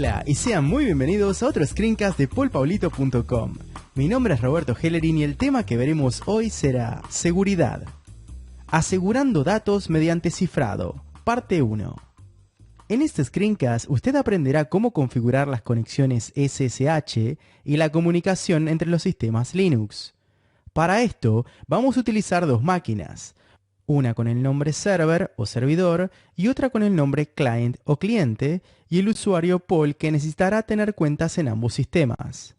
Hola y sean muy bienvenidos a otro screencast de paulpaulito.com. Mi nombre es Roberto Hellerin y el tema que veremos hoy será seguridad. Asegurando datos mediante cifrado, parte 1. En este screencast usted aprenderá cómo configurar las conexiones SSH y la comunicación entre los sistemas Linux. Para esto vamos a utilizar dos máquinas, una con el nombre server o servidor y otra con el nombre client o cliente, y el usuario Paul, que necesitará tener cuentas en ambos sistemas.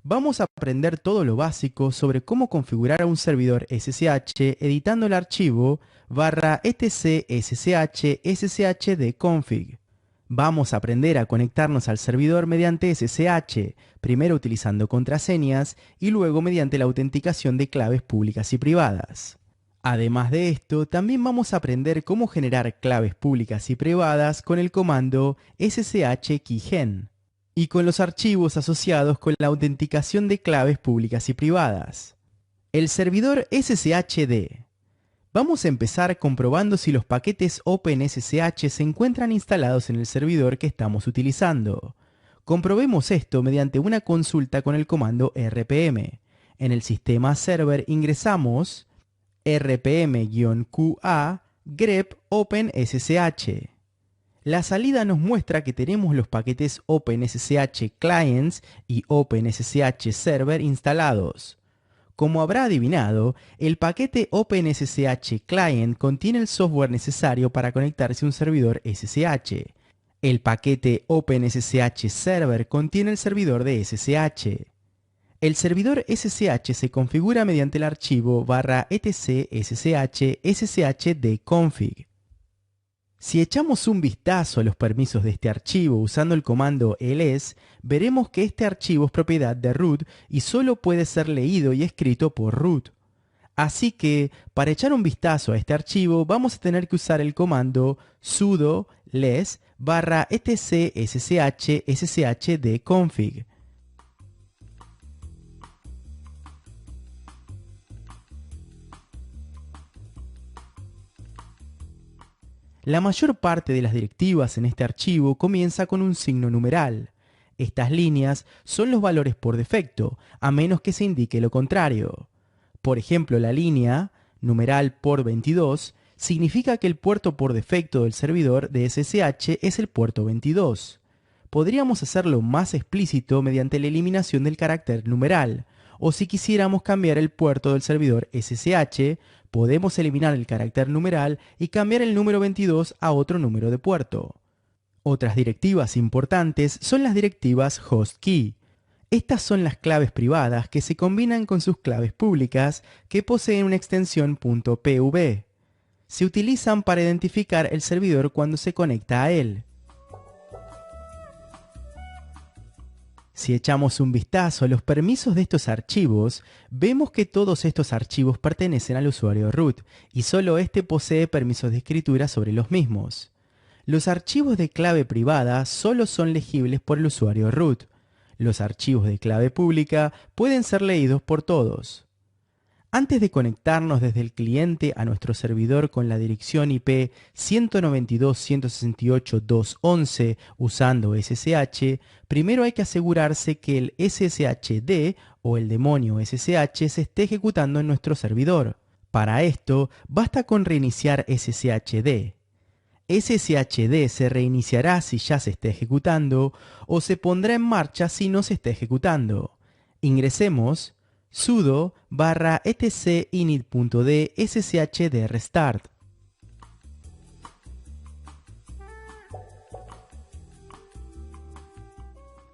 Vamos a aprender todo lo básico sobre cómo configurar un servidor SSH editando el archivo /etc ssh sshd-config. Vamos a aprender a conectarnos al servidor mediante SSH, primero utilizando contraseñas y luego mediante la autenticación de claves públicas y privadas. Además de esto, también vamos a aprender cómo generar claves públicas y privadas con el comando ssh-keygen y con los archivos asociados con la autenticación de claves públicas y privadas. El servidor SSHD. Vamos a empezar comprobando si los paquetes OpenSSH se encuentran instalados en el servidor que estamos utilizando. Comprobemos esto mediante una consulta con el comando rpm. En el sistema server ingresamos rpm-qa grep OpenSSH. La salida nos muestra que tenemos los paquetes OpenSSH Clients y OpenSSH Server instalados. Como habrá adivinado, el paquete OpenSSH Client contiene el software necesario para conectarse a un servidor SSH. El paquete OpenSSH Server contiene el servidor de SSH. El servidor SSH se configura mediante el archivo /etc ssh sshd-config. Si echamos un vistazo a los permisos de este archivo usando el comando ls, veremos que este archivo es propiedad de root y solo puede ser leído y escrito por root. Así que, para echar un vistazo a este archivo, vamos a tener que usar el comando sudo les /etc ssh sshd-config. La mayor parte de las directivas en este archivo comienza con un signo numeral. Estas líneas son los valores por defecto, a menos que se indique lo contrario. Por ejemplo, la línea numeral por 22 significa que el puerto por defecto del servidor de SSH es el puerto 22. Podríamos hacerlo más explícito mediante la eliminación del carácter numeral, o si quisiéramos cambiar el puerto del servidor SSH, podemos eliminar el carácter numeral y cambiar el número 22 a otro número de puerto. Otras directivas importantes son las directivas hostkey. Estas son las claves privadas que se combinan con sus claves públicas que poseen una extensión .pv. Se utilizan para identificar el servidor cuando se conecta a él. Si echamos un vistazo a los permisos de estos archivos, vemos que todos estos archivos pertenecen al usuario root y solo este posee permisos de escritura sobre los mismos. Los archivos de clave privada solo son legibles por el usuario root. Los archivos de clave pública pueden ser leídos por todos. Antes de conectarnos desde el cliente a nuestro servidor con la dirección IP 192.168.2.11 usando SSH, primero hay que asegurarse que el SSHD o el demonio SSH se esté ejecutando en nuestro servidor. Para esto, basta con reiniciar SSHD. SSHD se reiniciará si ya se está ejecutando o se pondrá en marcha si no se está ejecutando. Ingresemos sudo /etc init.d sshd restart.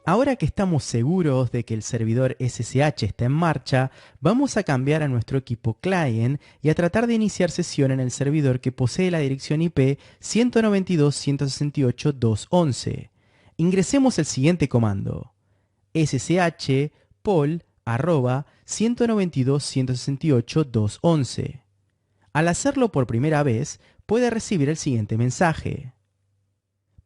Ahora que estamos seguros de que el servidor SSH está en marcha, vamos a cambiar a nuestro equipo client y a tratar de iniciar sesión en el servidor que posee la dirección IP 192.168.2.11. Ingresemos el siguiente comando: ssh pol @192.168.2.11. Al hacerlo por primera vez, puede recibir el siguiente mensaje.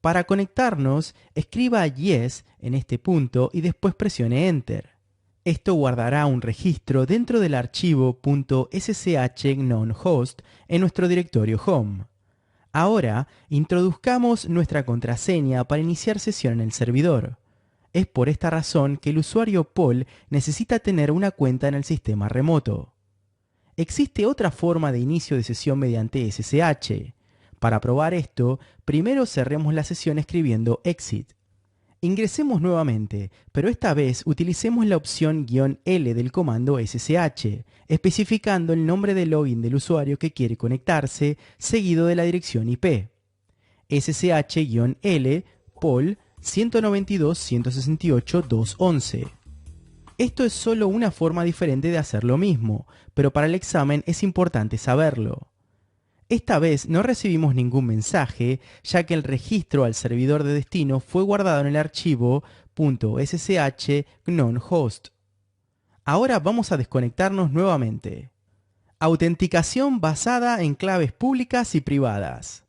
Para conectarnos, escriba yes en este punto y después presione Enter. Esto guardará un registro dentro del archivo .ssh gnome host en nuestro directorio home. Ahora, introduzcamos nuestra contraseña para iniciar sesión en el servidor. Es por esta razón que el usuario Paul necesita tener una cuenta en el sistema remoto. Existe otra forma de inicio de sesión mediante SSH. Para probar esto, primero cerremos la sesión escribiendo exit. Ingresemos nuevamente, pero esta vez utilicemos la opción "-L" del comando SSH, especificando el nombre de login del usuario que quiere conectarse, seguido de la dirección IP. SSH-L Paul 192.168.2.11. Esto es solo una forma diferente de hacer lo mismo, pero para el examen es importante saberlo. Esta vez no recibimos ningún mensaje, ya que el registro al servidor de destino fue guardado en el archivo .ssh gnome host. Ahora vamos a desconectarnos nuevamente. Autenticación basada en claves públicas y privadas.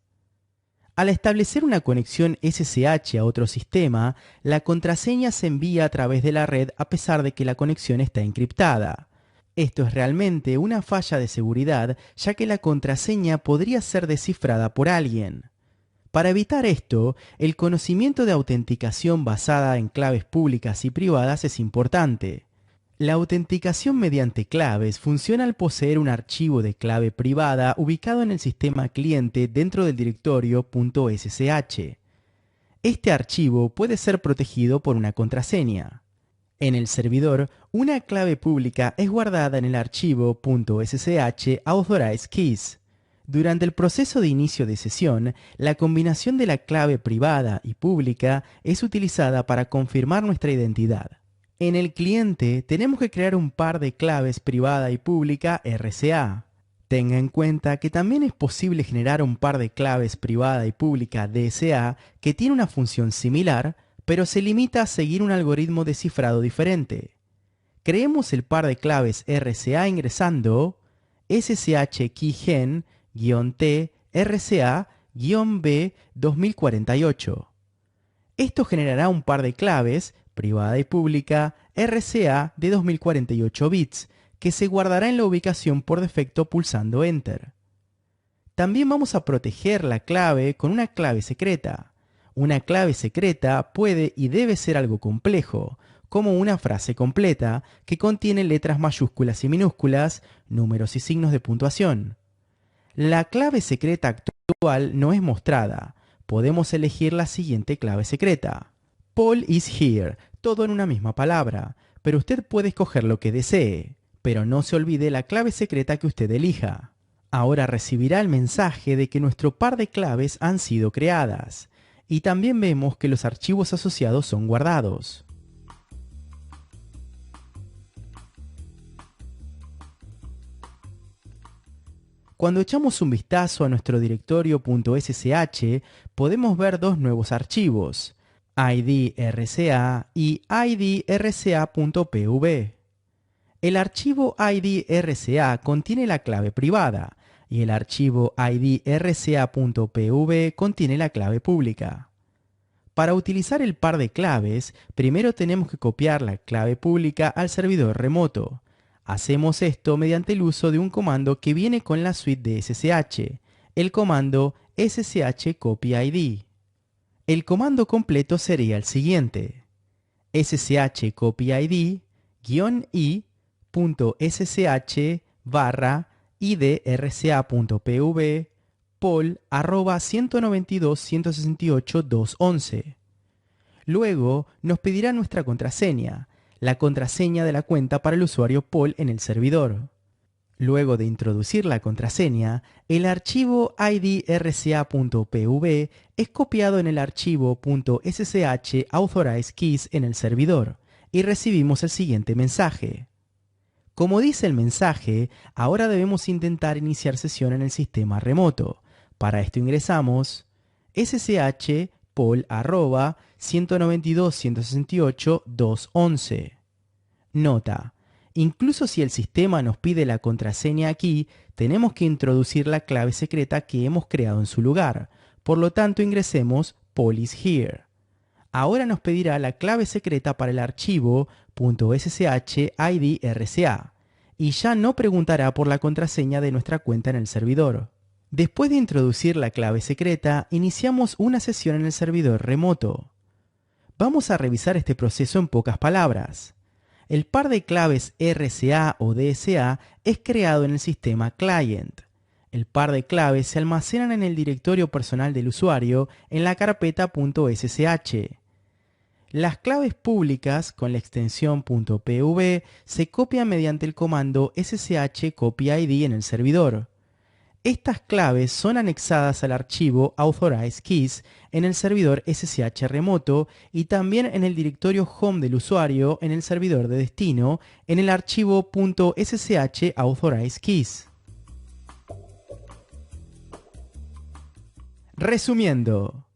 Al establecer una conexión SSH a otro sistema, la contraseña se envía a través de la red a pesar de que la conexión está encriptada. Esto es realmente una falla de seguridad, ya que la contraseña podría ser descifrada por alguien. Para evitar esto, el conocimiento de autenticación basada en claves públicas y privadas es importante. La autenticación mediante claves funciona al poseer un archivo de clave privada ubicado en el sistema cliente dentro del directorio .ssh. Este archivo puede ser protegido por una contraseña. En el servidor, una clave pública es guardada en el archivo .ssh authorized keys. Durante el proceso de inicio de sesión, la combinación de la clave privada y pública es utilizada para confirmar nuestra identidad. En el cliente tenemos que crear un par de claves privada y pública RSA. Tenga en cuenta que también es posible generar un par de claves privada y pública DSA que tiene una función similar, pero se limita a seguir un algoritmo de cifrado diferente. Creemos el par de claves RSA ingresando SSH keygen-t RSA-b 2048. Esto generará un par de claves, privada y pública, RSA de 2048 bits, que se guardará en la ubicación por defecto pulsando Enter. También vamos a proteger la clave con una clave secreta. Una clave secreta puede y debe ser algo complejo, como una frase completa que contiene letras mayúsculas y minúsculas, números y signos de puntuación. La clave secreta actual no es mostrada. Podemos elegir la siguiente clave secreta. Paul is here, todo en una misma palabra, pero usted puede escoger lo que desee. Pero no se olvide la clave secreta que usted elija. Ahora recibirá el mensaje de que nuestro par de claves han sido creadas. Y también vemos que los archivos asociados son guardados. Cuando echamos un vistazo a nuestro directorio .ssh, podemos ver dos nuevos archivos, IDRCA y IDRCA.pv. El archivo IDRCA contiene la clave privada y el archivo IDRCA.pv contiene la clave pública. Para utilizar el par de claves, primero tenemos que copiar la clave pública al servidor remoto. Hacemos esto mediante el uso de un comando que viene con la suite de SSH, el comando sshcopyid. El comando completo sería el siguiente: sshcopyid-i.ssh/idrca.pv pol@192.168.2.11. Luego nos pedirá nuestra contraseña, la contraseña de la cuenta para el usuario Paul en el servidor. Luego de introducir la contraseña, el archivo idrca.pv es copiado en el archivo .ssh authorized keys en el servidor y recibimos el siguiente mensaje. Como dice el mensaje, ahora debemos intentar iniciar sesión en el sistema remoto. Para esto ingresamos ssh pol@192.168.2.11. Nota: incluso si el sistema nos pide la contraseña aquí, tenemos que introducir la clave secreta que hemos creado en su lugar. Por lo tanto, ingresemos Paul is here. Ahora nos pedirá la clave secreta para el archivo .ssh idrca y ya no preguntará por la contraseña de nuestra cuenta en el servidor. Después de introducir la clave secreta, iniciamos una sesión en el servidor remoto. Vamos a revisar este proceso en pocas palabras. El par de claves RSA o DSA es creado en el sistema client. El par de claves se almacenan en el directorio personal del usuario en la carpeta .ssh. Las claves públicas con la extensión .pv se copian mediante el comando ssh copy id en el servidor. Estas claves son anexadas al archivo authorized keys en el servidor SSH remoto y también en el directorio home del usuario en el servidor de destino en el archivo .ssh authorized keys. Resumiendo,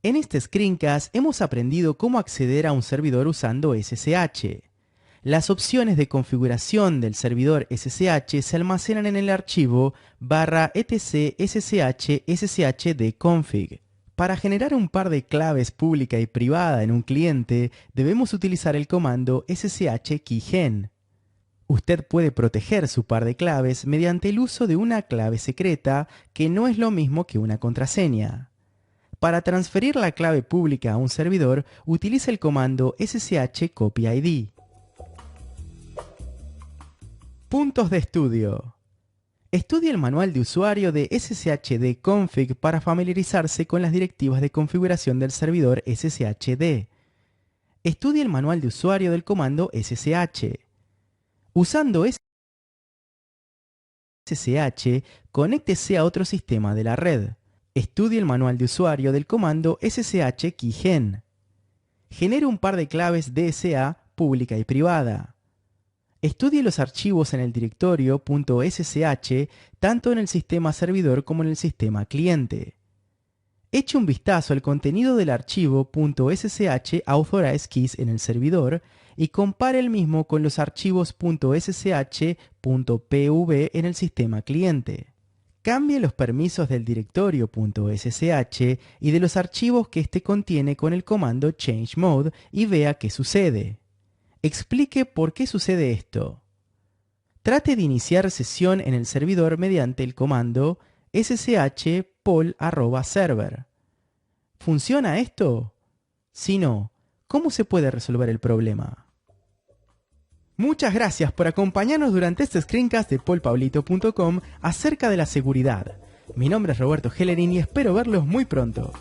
en este screencast hemos aprendido cómo acceder a un servidor usando SSH. Las opciones de configuración del servidor SSH se almacenan en el archivo /etc ssh sshd-config. Para generar un par de claves pública y privada en un cliente, debemos utilizar el comando ssh keygen. Usted puede proteger su par de claves mediante el uso de una clave secreta, que no es lo mismo que una contraseña. Para transferir la clave pública a un servidor, utilice el comando ssh copy id. Puntos de estudio. Estudie el manual de usuario de sshd-config para familiarizarse con las directivas de configuración del servidor sshd. Estudie el manual de usuario del comando ssh. Usando SSH, conéctese a otro sistema de la red. Estudie el manual de usuario del comando ssh keygen. Genere un par de claves DSA pública y privada. Estudie los archivos en el directorio .ssh tanto en el sistema servidor como en el sistema cliente. Eche un vistazo al contenido del archivo .ssh authorized keys en el servidor y compare el mismo con los archivos .ssh.pv en el sistema cliente. Cambie los permisos del directorio .ssh y de los archivos que éste contiene con el comando chmod y vea qué sucede. Explique por qué sucede esto. Trate de iniciar sesión en el servidor mediante el comando ssh poll@server. ¿Funciona esto? Si no, ¿cómo se puede resolver el problema? Muchas gracias por acompañarnos durante este screencast de polpablito.com acerca de la seguridad. Mi nombre es Roberto Hellerin y espero verlos muy pronto.